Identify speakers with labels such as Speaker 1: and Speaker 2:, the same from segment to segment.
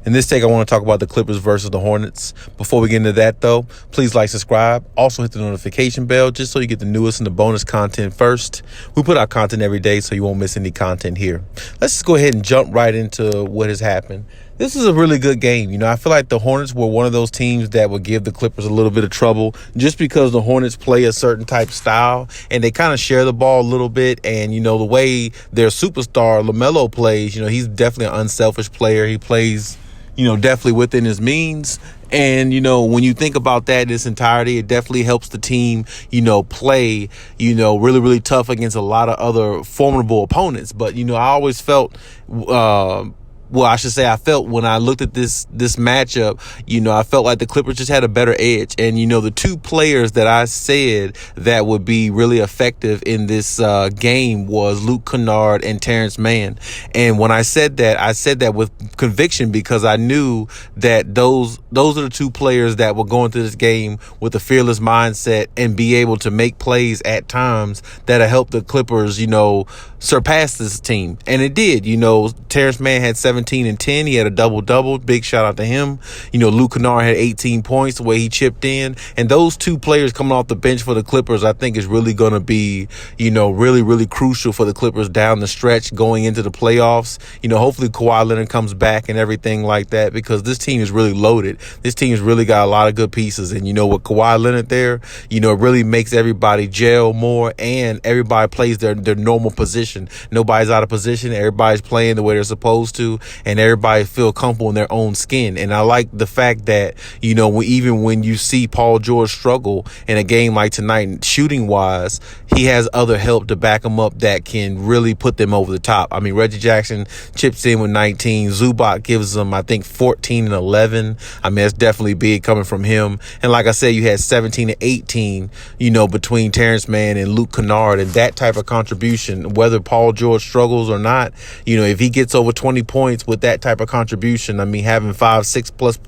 Speaker 1: In this take, I want to talk about the Clippers versus the Hornets. Before we get into that, though, please like, subscribe. Also, hit the notification bell just so you get the newest and the bonus content first. We put out content every day, so you won't miss any content here. Let's just go ahead and jump right into what has happened. This is a really good game. You know, I feel like the Hornets were one of those teams that would give the Clippers a little bit of trouble just because the Hornets play a certain type of style and they kind of share the ball a little bit. And, you know, the way their superstar LaMelo plays, you know, he's definitely an unselfish player. He plays, you know, definitely within his means. And, you know, when you think about that in its entirety, it definitely helps the team, you know, play, you know, really, really tough against a lot of other formidable opponents. But, you know, I always felt, I felt when I looked at this matchup, you know, I felt like the Clippers just had a better edge. And, you know, the two players that I said that would be really effective in this game was Luke Kennard and Terrence Mann. And when I said that with conviction because I knew that those are the two players that will go into this game with a fearless mindset and be able to make plays at times that'll help the Clippers, you know, surpass this team. And it did. You know, Terrence Mann had 17 and 10. He had a double-double. Big shout out to him. You know, Luke Kennard had 18 points the way he chipped in. And those two players coming off the bench for the Clippers, I think is really going to be, you know, really, really crucial for the Clippers down the stretch going into the playoffs. You know, hopefully Kawhi Leonard comes back and everything like that because this team is really loaded. This team's really got a lot of good pieces. And, you know, with Kawhi Leonard there, you know, it really makes everybody gel more and everybody plays their normal position. Nobody's out of position. Everybody's playing the way they're supposed to, and everybody feel comfortable in their own skin. And I like the fact that, you know, even when you see Paul George struggle in a game like tonight, shooting wise, he has other help to back him up that can really put them over the top. I mean, Reggie Jackson chips in with 19. Zubac gives them, I think, 14 and 11. I mean, that's definitely big coming from him. And like I said, you had 17 and 18, you know, between Terrence Mann and Luke Kennard, and that type of contribution, whether Paul George struggles or not, you know, if he gets over 20 points with that type of contribution, I mean, having 5-6 plus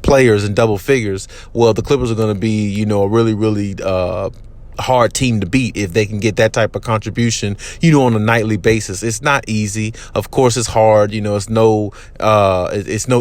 Speaker 1: players in double figures, well, the Clippers are going to be, you know, a really, really hard team to beat if they can get that type of contribution, you know, on a nightly basis. It's not easy. Of course, it's hard. You know, it's no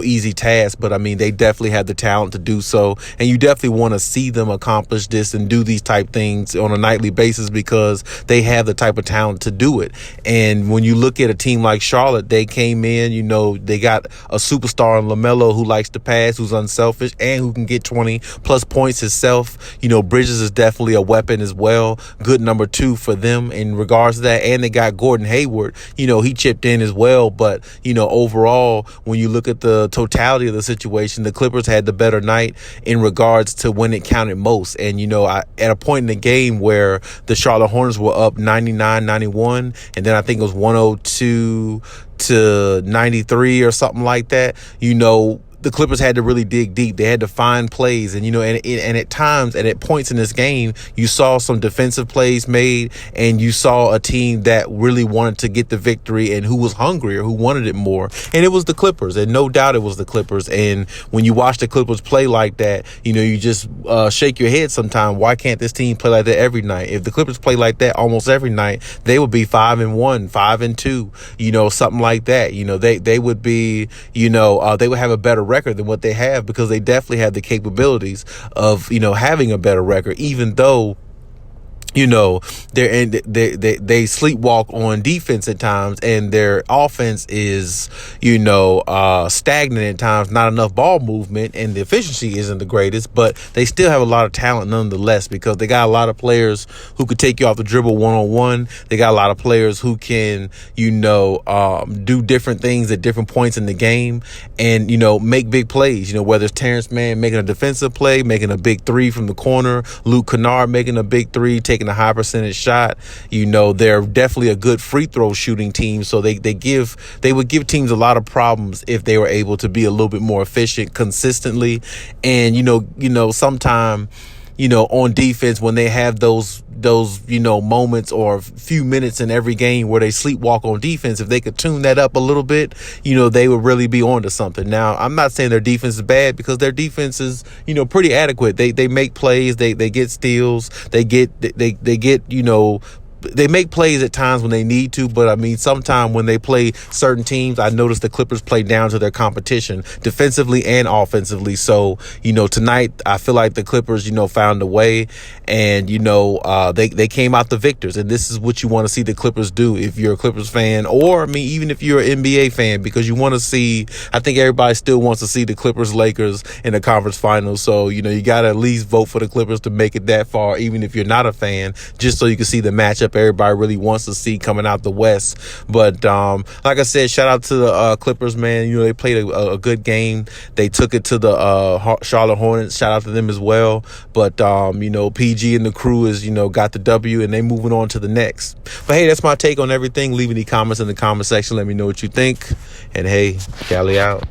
Speaker 1: easy task, but I mean, they definitely have the talent to do so. And you definitely want to see them accomplish this and do these type things on a nightly basis because they have the type of talent to do it. And when you look at a team like Charlotte, they came in, you know, they got a superstar in LaMelo who likes to pass, who's unselfish, and who can get 20 plus points himself. You know, Bridges is definitely a weapon as well. Good number 2 for them in regards to that. And they got Gordon Hayward. You know, he chipped in as well. But, you know, overall, when you look at the totality of the situation, the Clippers had the better night in regards to when it counted most. And, you know, at a point in the game where the Charlotte Hornets were up 99-91, and then I think it was 102 to 93 or something like that, you know, the Clippers had to really dig deep. They had to find plays. And, you know, and at times and at points in this game, you saw some defensive plays made and you saw a team that really wanted to get the victory and who was hungrier, who wanted it more. And it was the Clippers. And no doubt it was the Clippers. And when you watch the Clippers play like that, you know, you just shake your head sometimes. Why can't this team play like that every night? If the Clippers play like that almost every night, they would be 5-1, 5-2, you know, something like that. You know, they would be, you know, they would have a better record than what they have because they definitely have the capabilities of, you know, having a better record, even though, you know, they sleepwalk on defense at times and their offense is, you know, stagnant at times, not enough ball movement, and the efficiency isn't the greatest, but they still have a lot of talent nonetheless because they got a lot of players who could take you off the dribble one-on-one. They got a lot of players who can, you know, do different things at different points in the game and, you know, make big plays, you know, whether it's Terrence Mann making a defensive play, making a big 3 from the corner, Luke Kennard making a big 3, taking a high percentage shot. You know, they're definitely a good free throw shooting team. So they would give teams a lot of problems if they were able to be a little bit more efficient consistently. And, you know, sometime, you know, on defense, when they have those, you know, moments or few minutes in every game where they sleepwalk on defense, if they could tune that up a little bit, you know, they would really be onto something. Now, I'm not saying their defense is bad because their defense is, you know, pretty adequate. They make plays, they get steals, they get, you know, they make plays at times when they need to, but I mean, sometimes when they play certain teams, I noticed the Clippers play down to their competition defensively and offensively. So, tonight I feel like the Clippers, found a way, and, they came out the victors. And this is what you want to see the Clippers do if you're a Clippers fan, or, I mean, even if you're an NBA fan, because you want to see, I think everybody still wants to see the Clippers Lakers in the conference finals. So, you got to at least vote for the Clippers to make it that far, even if you're not a fan, just so you can see the matchup everybody really wants to see coming out the West. But like I said, shout out to the Clippers, man. They played a good game. They took it to the Charlotte Hornets. Shout out to them as well. But PG and the crew is got the W, and they moving on to the next. But hey, that's my take on everything. Leave any comments in the comment section. Let me know what you think. And hey, Cali out.